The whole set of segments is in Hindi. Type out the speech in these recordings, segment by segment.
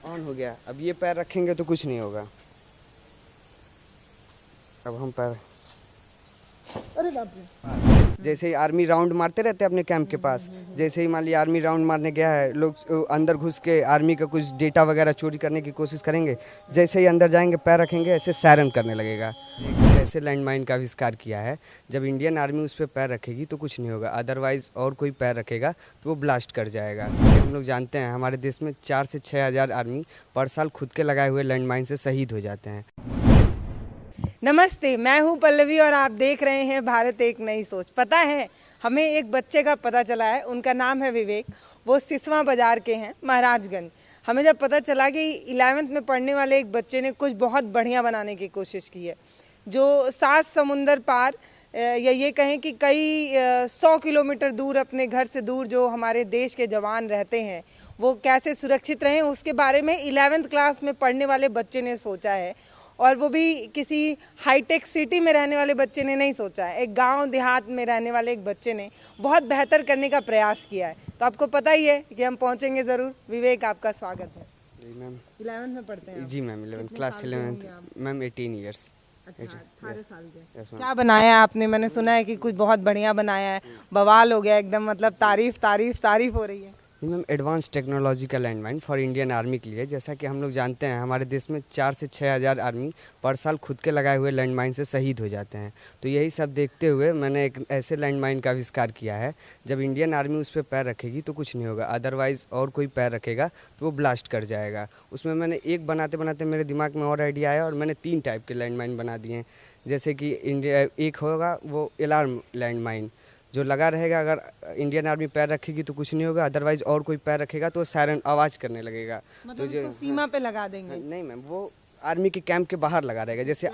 ऑन हो गया। अब ये पैर रखेंगे तो कुछ नहीं होगा। अब हम पैर, अरे बाप रे। जैसे ही आर्मी राउंड मारते रहते हैं अपने कैंप के पास, जैसे ही मान लिया आर्मी राउंड मारने गया है, लोग अंदर घुस के आर्मी का कुछ डेटा वगैरह चोरी करने की कोशिश करेंगे। जैसे ही अंदर जाएंगे पैर रखेंगे ऐसे सायरन करने लगेगा। ऐसे लैंडमाइन का आविष्कार किया है, जब इंडियन आर्मी उस पर पैर रखेगी तो कुछ नहीं होगा, अदरवाइज और कोई पैर रखेगा तो वो ब्लास्ट कर जाएगा। हम लोग जानते हैं हमारे देश में 4 से 6 हज़ार आर्मी पर साल खुद के लगाए हुए लैंडमाइन से शहीद हो जाते हैं। नमस्ते, मैं हूं पल्लवी और आप देख रहे हैं भारत एक नई सोच। पता है, हमें एक बच्चे का पता चला है, उनका नाम है विवेक। वो सिसवा बाजार के हैं, महाराजगंज। हमें जब पता चला कि 11वीं में पढ़ने वाले एक बच्चे ने कुछ बहुत बढ़िया बनाने की कोशिश की है, जो 7 समुंदर पार या ये कहें कि कई 100 किलोमीटर दूर, अपने घर से दूर जो हमारे देश के जवान रहते हैं, वो कैसे सुरक्षित रहें, उसके बारे में 11वीं क्लास में पढ़ने वाले बच्चे ने सोचा है। और वो भी किसी हाईटेक सिटी में रहने वाले बच्चे ने नहीं सोचा है, एक गांव देहात में रहने वाले एक बच्चे ने बहुत बेहतर करने का प्रयास किया है। तो आपको पता ही है कि हम पहुंचेंगे ज़रूर। विवेक, आपका स्वागत है। जी मैम। 11वीं में पढ़ते हैं आप? जी ma'am, 11th class 11th ma'am, 18 years. अच्छा, 18 साल के। Yes ma'am. क्या बनाया है आपने? मैंने सुना है कि कुछ बहुत बढ़िया बनाया है, बवाल हो गया एकदम, मतलब तारीफ तारीफ तारीफ हो रही है। जी मैम, एडवांस टेक्नोलॉजी का लैंडमाइन फॉर इंडियन आर्मी के लिए। जैसा कि हम लोग जानते हैं हमारे देश में 4 से 6 हज़ार आर्मी पर साल खुद के लगाए हुए लैंडमाइन से शहीद हो जाते हैं। तो यही सब देखते हुए मैंने एक ऐसे लैंडमाइन का आविष्कार किया है, जब इंडियन आर्मी उस पर पैर रखेगी तो कुछ नहीं होगा, अदरवाइज और कोई पैर रखेगा तो वो ब्लास्ट कर जाएगा। उसमें मैंने एक बनाते बनाते मेरे दिमाग में और आइडिया आया और मैंने 3 टाइप के लैंडमाइन बना दिए हैं। जैसे कि एक होगा वो अलार्म लैंडमाइन, जो लगा रहेगा, अगर इंडियन आर्मी पैर रखेगी तो कुछ नहीं होगा, अदरवाइज और कोई पैर रखेगा तो सायरन आवाज़ करने लगेगा। मतलब तो इसको सीमा पे लगा देंगे? नहीं मैम, वो आर्मी के कैंप के बाहर लगा रहेगा। जैसे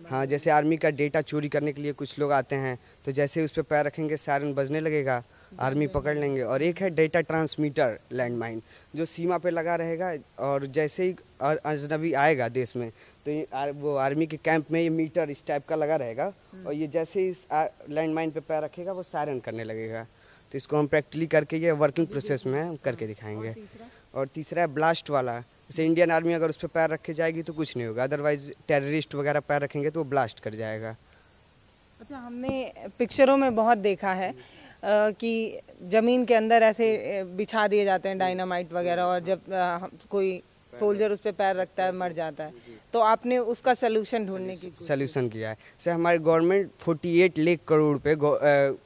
हाँ, जैसे आर्मी का डेटा चोरी करने के लिए कुछ लोग आते हैं, तो जैसे उस पर पैर रखेंगे सायरन बजने लगेगा, आर्मी पकड़ लेंगे। और एक है डेटा ट्रांसमीटर लैंडमाइन, जो सीमा पे लगा रहेगा, और जैसे ही अजनबी आएगा देश में तो वो आर्मी के कैंप में ये मीटर इस टाइप का लगा रहेगा, और ये जैसे ही इस लैंडमाइन पे पैर रखेगा वो सायरन करने लगेगा। तो इसको हम प्रैक्टिकली करके, ये वर्किंग प्रोसेस में है, करके दिखाएंगे। और तीसरा है ब्लास्ट वाला। जैसे इंडियन आर्मी अगर उस पर पैर रखे जाएगी तो कुछ नहीं होगा, अदरवाइज टेररिस्ट वगैरह पैर रखेंगे तो वो ब्लास्ट कर जाएगा। अच्छा, हमने पिक्चरों में बहुत देखा है कि ज़मीन के अंदर ऐसे बिछा दिए जाते हैं डायनामाइट वगैरह, और जब कोई सोल्जर उस पर पैर रखता है मर जाता है। तो आपने उसका सलूशन ढूंढने की सल्यूशन किया है। सर, हमारी गवर्नमेंट 48 लाख करोड़ रुपए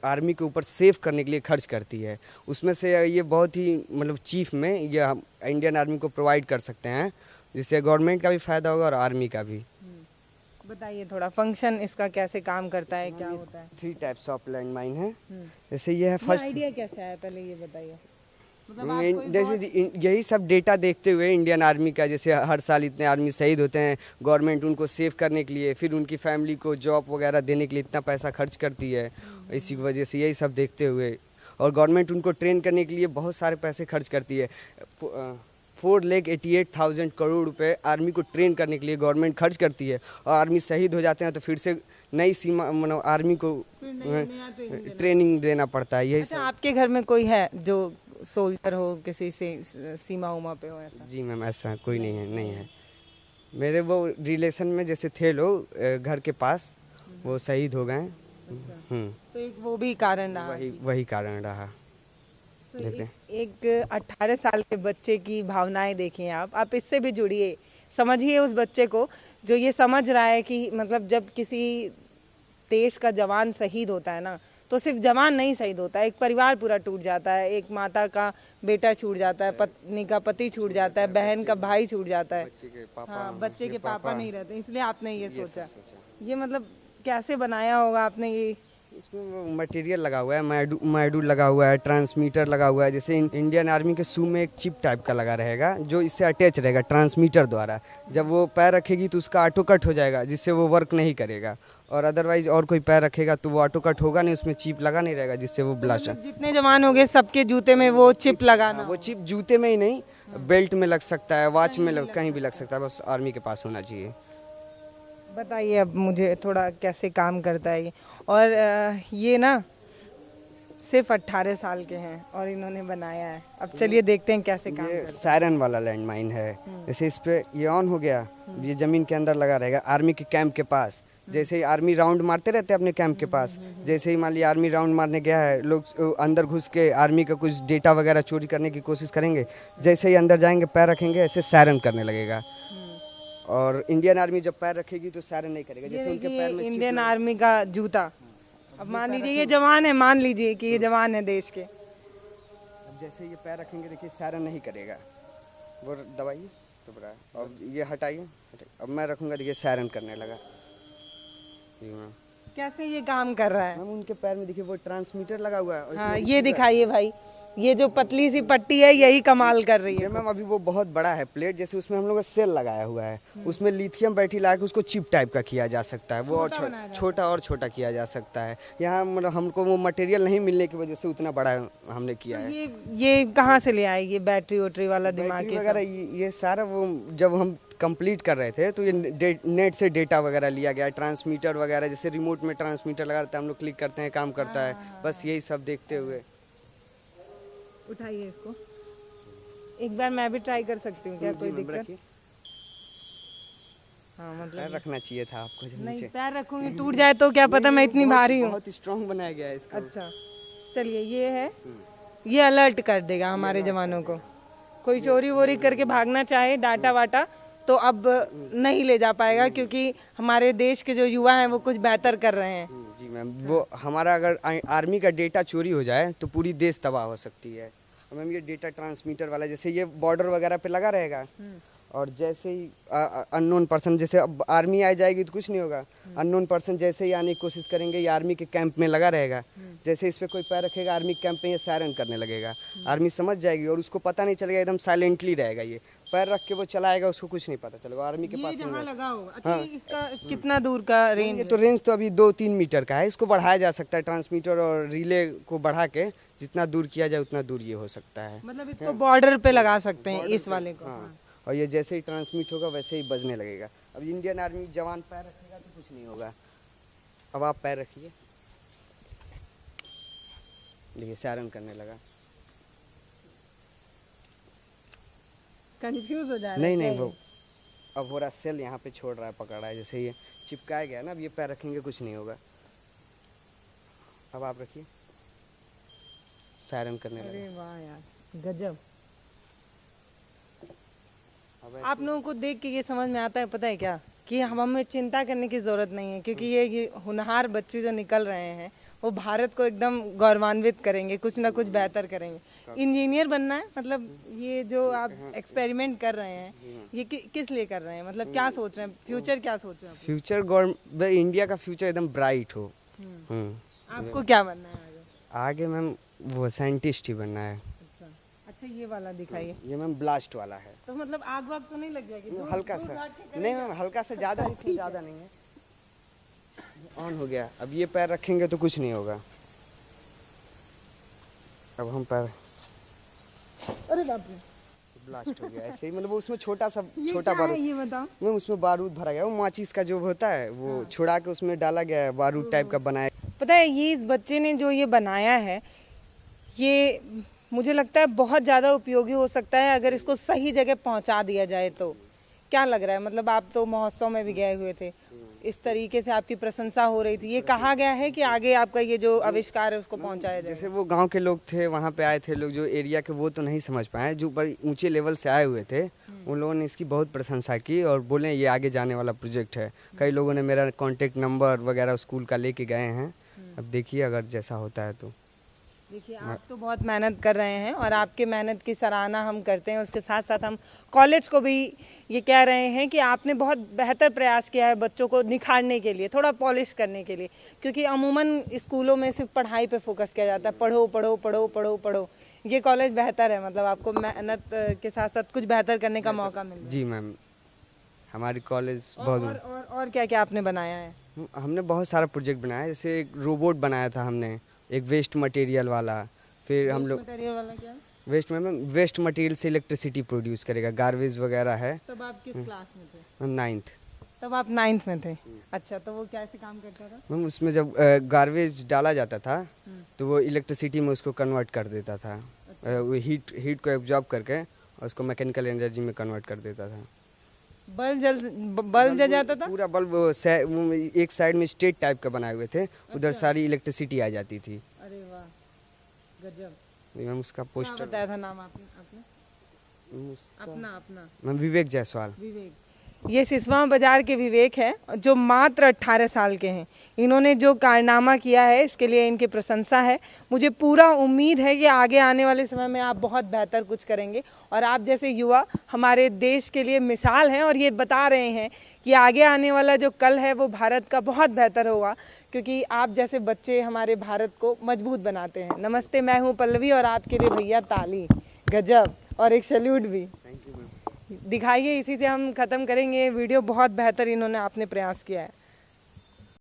आर्मी के ऊपर सेव करने के लिए खर्च करती है। उसमें से ये बहुत ही मतलब चीफ में ये हम इंडियन आर्मी को प्रोवाइड कर सकते हैं, जिससे गवर्नमेंट का भी फ़ायदा होगा और आर्मी का भी। बताइए थोड़ा, फंक्शन इसका कैसे काम करता है, क्या होता है? 3 टाइप्स ऑफ लैंडमाइन है। जैसे ये है फर्स्ट, आइडिया कैसा है, पहले ये बताइए। मतलब आप कोई जैसे यही सब डेटा देखते हुए इंडियन आर्मी का, जैसे हर साल इतने आर्मी शहीद होते हैं, गवर्नमेंट उनको सेव करने के लिए, फिर उनकी फैमिली को जॉब वगैरह देने के लिए इतना पैसा खर्च करती है। इसी की वजह से यही सब देखते हुए, और गवर्नमेंट उनको ट्रेन करने के लिए बहुत सारे पैसे खर्च करती है। 4,88,000 करोड़ रुपए आर्मी को ट्रेन करने के लिए गवर्नमेंट खर्च करती है, और आर्मी शहीद हो जाते हैं तो फिर से नई सीमा मतलब आर्मी को ट्रेनिंग देना पड़ता है। यही अच्छा, आपके घर में कोई है जो सोल्जर हो, किसी से सीमा उमा पे हो ऐसा? जी मैम, ऐसा कोई नहीं है, नहीं है। मेरे वो रिलेशन में जैसे थे लोग घर के पास, वो शहीद हो गए। तो एक वो भी कारण रहा। वही कारण रहा। तो देखते हैं। एक 18 साल के बच्चे की भावनाएं देखिए आप इससे भी जुड़िए, समझिए उस बच्चे को जो ये समझ रहा है कि मतलब जब किसी देश का जवान शहीद होता है ना, तो सिर्फ जवान नहीं शहीद होता है, एक परिवार पूरा टूट जाता है, एक माता का बेटा छूट जाता है, पत्नी का पति छूट जाता है, बहन का भाई छूट जाता है। हाँ, बच्चे के पापा नहीं रहते, इसलिए आपने ये सोचा। ये मतलब कैसे बनाया होगा आपने ये? इसमें मटेरियल लगा हुआ है, मॉड्यूल लगा हुआ है, ट्रांसमीटर लगा हुआ है। जैसे इंडियन आर्मी के शू में एक चिप टाइप का लगा रहेगा, जो इससे अटैच रहेगा ट्रांसमीटर द्वारा। जब वो पैर रखेगी तो उसका ऑटो कट हो जाएगा, जिससे वो वर्क नहीं करेगा, और अदरवाइज और कोई पैर रखेगा तो वो ऑटो कट होगा नहीं, उसमें चिप लगा नहीं रहेगा, जिससे वो ब्लास्ट। जितने जवान हो गए सबके जूते में वो चिप लगाना? वो चिप जूते में ही नहीं, बेल्ट में लग सकता है, वॉच में कहीं भी लग सकता है, बस आर्मी के पास होना चाहिए। बताइए अब मुझे थोड़ा कैसे काम करता है ये। और ये ना सिर्फ 18 साल के हैं और इन्होंने बनाया है। अब चलिए देखते हैं कैसे काम ये करते हैं। सायरन वाला लैंडमाइन है। जैसे इस पे ये ऑन हो गया, ये जमीन के अंदर लगा रहेगा आर्मी के कैंप के पास। जैसे ही आर्मी राउंड मारते रहते हैं अपने कैंप के पास, जैसे ही मान लिया आर्मी राउंड मारने गया है, लोग अंदर घुस के आर्मी का कुछ डेटा वगैरह चोरी करने की कोशिश करेंगे। जैसे ही अंदर जाएंगे, पैर रखेंगे, ऐसे सायरन करने लगेगा। और इंडियन आर्मी जब पैर रखेगी तो सायरन नहीं करेगा। ये जैसे उनके देखिए पैर में इंडियन आर्मी का जूता। अब मान लीजिए ये जवान है, मान लीजिए कि ये जवान है देश के। अब जैसे ये पैर रखेंगे, देखिए सायरन नहीं करेगा। वो दबाइए तो बड़ा, अब ये हटाइए। अब मैं रखूंगा, देखिए सायरन करने लगा। कैसे ये काम कर रहा है? मैम उनके पैर में देखिए वो ट्रांसमीटर लगा हुआ है। और हाँ, इसमें ये दिखाइए भाई, ये जो पतली सी पट्टी है यही कमाल कर रही ये है। मैम अभी वो बहुत बड़ा है प्लेट, जैसे उसमें हम लोग का सेल लगाया हुआ है। उसमें लिथियम बैटरी लगा के उसको चिप टाइप का किया जा सकता है। वो और छोटा और छोटा किया जा सकता है। यहाँ मतलब हमको वो मटेरियल नहीं मिलने की वजह से उतना बड़ा हमने किया है। ये कहाँ से ले आए ये बैटरी वोटरी वाला दिमाग? बैटरी वगैरह ये सारा वो जब हम कंप्लीट कर रहे थे तो ये नेट से डेटा वगैरह लिया गया, ट्रांसमीटर वगैरह, जैसे रिमोट में ट्रांसमीटर लगा रहता है, हम लोग क्लिक करते हैं काम करता है। बस यही सब देखते हुए। उठाइए इसको, एक बार मैं भी ट्राई कर सकती हूँ क्या? कोई दिक्कत? हाँ, मतलब पैर रखना चाहिए था आपको जब नहीं, नीचे। पैर रखूंगी टूट जाए तो क्या पता, मैं इतनी भारी हूँ। बहुत स्ट्रांग बनाया गया है इसको। अच्छा चलिए, ये है, ये अलर्ट कर देगा हमारे जवानों को। कोई चोरी वोरी करके भागना चाहे डाटा वाटा तो अब नहीं ले जा पाएगा, क्योंकि हमारे देश के जो युवा हैं वो कुछ बेहतर कर रहे हैं। जी मैम, वो हमारा अगर आर्मी का डेटा चोरी हो जाए तो पूरी देश तबाह हो सकती है। मैम ये डेटा ट्रांसमीटर वाला, जैसे ये बॉर्डर वगैरह पे लगा रहेगा, और जैसे ही अननोन पर्सन, जैसे अब आर्मी आ जाएगी तो कुछ नहीं होगा। अननोन पर्सन जैसे ही आने की कोशिश करेंगे, ये आर्मी के कैंप में लगा रहेगा। जैसे इस पे कोई पैर रखेगा आर्मी कैंप में, ये सायरन करने लगेगा। आर्मी समझ जाएगी और उसको पता नहीं चलेगा, एकदम साइलेंटली रहेगा। ये पैर रख के वो चलाएगा, उसको कुछ नहीं पता चलेगा। आर्मी के पास जहाँ लगा होगा। अच्छा, इसका कितना दूर का रेंज? ये तो रेंज तो अभी 2-3 मीटर का है। इसको बढ़ाया जा सकता है, ट्रांसमीटर और रिले को बढ़ा के जितना दूर किया जाए उतना दूर ये हो सकता है। मतलब इसको बॉर्डर पे लगा सकते हैं इस वाले को। हाँ, और ये जैसे ही ट्रांसमिट होगा वैसे ही बजने लगेगा। अब इंडियन आर्मी जवान पैर रखेगा तो कुछ नहीं होगा। अब आप पैर रखिए, देखिए सायरन करने लगा। कंफ्यूज हो जा रहा है? नहीं, वो अब हो रहा सेल यहाँ पे छोड़ रहा है, पकड़ रहा है। जैसे ये चिपकाया गया ना, अब ये पैर रखेंगे कुछ नहीं होगा। अब आप रखिए, सायरन करने लगा। अरे वाह यार, गजब। अब आप लोगों को देख के ये समझ में आता है, पता है क्या, कि हमें चिंता करने की ज़रूरत नहीं है, क्योंकि ये होनहार बच्चे जो निकल रहे हैं वो भारत को एकदम गौरवान्वित करेंगे, कुछ ना कुछ बेहतर करेंगे। इंजीनियर बनना है, मतलब ये जो आप एक्सपेरिमेंट कर रहे हैं ये किस लिए कर रहे हैं? मतलब क्या सोच रहे हैं, फ्यूचर क्या सोच रहे हैं? फ्यूचर गवर्नमेंट, इंडिया का फ्यूचर एकदम ब्राइट हो। आपको क्या बनना है आगे? आगे मैम वो साइंटिस्ट ही बनना है। अच्छा, ये वाला दिखाइए। ये मैम ब्लास्ट वाला है। तो मतलब आग वाग तो नहीं लग जाएगी? हल्का सा, नहीं मैम हल्का सा, ज़्यादा इसमें ज़्यादा नहीं है। ऑन हो गया। अब ये पैर रखेंगे तो कुछ नहीं होगा। अब हम पैर, अरे बाप रे, ब्लास्ट हो गया ऐसे ही। मतलब उसमें छोटा सा ये छोटा क्या है बारूद, ये बताओ? मैम उसमें बारूद भरा गया। वो माचिस का जो होता है वो छुड़ा के उसमें डाला गया है, बारूद टाइप का बनाया। पता है, ये इस बच्चे ने जो ये बनाया है, ये मुझे लगता है बहुत ज़्यादा उपयोगी हो सकता है अगर इसको सही जगह पहुंचा दिया जाए तो। क्या लग रहा है? मतलब आप तो महोत्सव में भी गए हुए थे, इस तरीके से आपकी प्रशंसा हो रही थी। ये कहा गया है कि आगे आपका ये जो आविष्कार है उसको पहुंचाया जाए? जैसे वो गांव के लोग थे, वहाँ पे आए थे लोग जो एरिया के, वो तो नहीं समझ पाए। जो बड़ी ऊंचे लेवल से आए हुए थे उन लोगों ने इसकी बहुत प्रशंसा की और बोले ये आगे जाने वाला प्रोजेक्ट है। कई लोगों ने मेरा कॉन्टेक्ट नंबर वगैरह स्कूल का लेके गए हैं। अब देखिए अगर जैसा होता है तो। देखिए, आप तो बहुत मेहनत कर रहे हैं और आपके मेहनत की सराहना हम करते हैं। उसके साथ साथ हम कॉलेज को भी ये कह रहे हैं कि आपने बहुत बेहतर प्रयास किया है बच्चों को निखारने के लिए, थोड़ा पॉलिश करने के लिए, क्योंकि अमूमन स्कूलों में सिर्फ पढ़ाई पे फोकस किया जाता है, पढ़ो पढ़ो पढ़ो पढ़ो पढ़ो। ये कॉलेज बेहतर है, मतलब आपको मेहनत के साथ साथ कुछ बेहतर करने का मौका मिल रहा है। जी मैम, हमारी कॉलेज बहुत और क्या क्या आपने बनाया है? हमने बहुत सारा प्रोजेक्ट बनाया। जैसे एक रोबोट बनाया था हमने, एक वेस्ट मटेरियल वाला। फिर हम लोग मटेरियल वाला क्या? वेस्ट मटेरियल से इलेक्ट्रिसिटी प्रोड्यूस करेगा, गार्बेज वगैरह है। तब आप किस क्लास में थे? हम 9th। तब आप 9th में थे। अच्छा, तो वो कैसे काम करता था? मैम उसमें जब गार्बेज डाला जाता था तो वो इलेक्ट्रिसिटी में उसको कन्वर्ट कर देता था। वो हीट को एब्जॉर्ब करके और उसको मैकेनिकल एनर्जी में कन्वर्ट कर देता था। बल्ब जल जाता था? पूरा बल्ब एक साइड में स्ट्रेट टाइप का बनाए हुए थे, उधर सारी इलेक्ट्रिसिटी आ जाती थी। अरे वाह, गजब। मैम उसका क्या पोस्टर बताया था नाम आपने? अपना मैम विवेक जायसवाल। विवेक। ये सिसवा बाजार के विवेक हैं जो मात्र 18 साल के हैं। इन्होंने जो कारनामा किया है इसके लिए इनकी प्रशंसा है। मुझे पूरा उम्मीद है कि आगे आने वाले समय में आप बहुत बेहतर कुछ करेंगे और आप जैसे युवा हमारे देश के लिए मिसाल हैं और ये बता रहे हैं कि आगे आने वाला जो कल है वो भारत का बहुत बेहतर होगा, क्योंकि आप जैसे बच्चे हमारे भारत को मजबूत बनाते हैं। नमस्ते, मैं हूँ पल्लवी और आपके लिए भैया ताली। गजब, और एक सैल्यूट भी दिखाइए। इसी से हम ख़त्म करेंगे वीडियो। बहुत बेहतर इन्होंने आपने प्रयास किया है।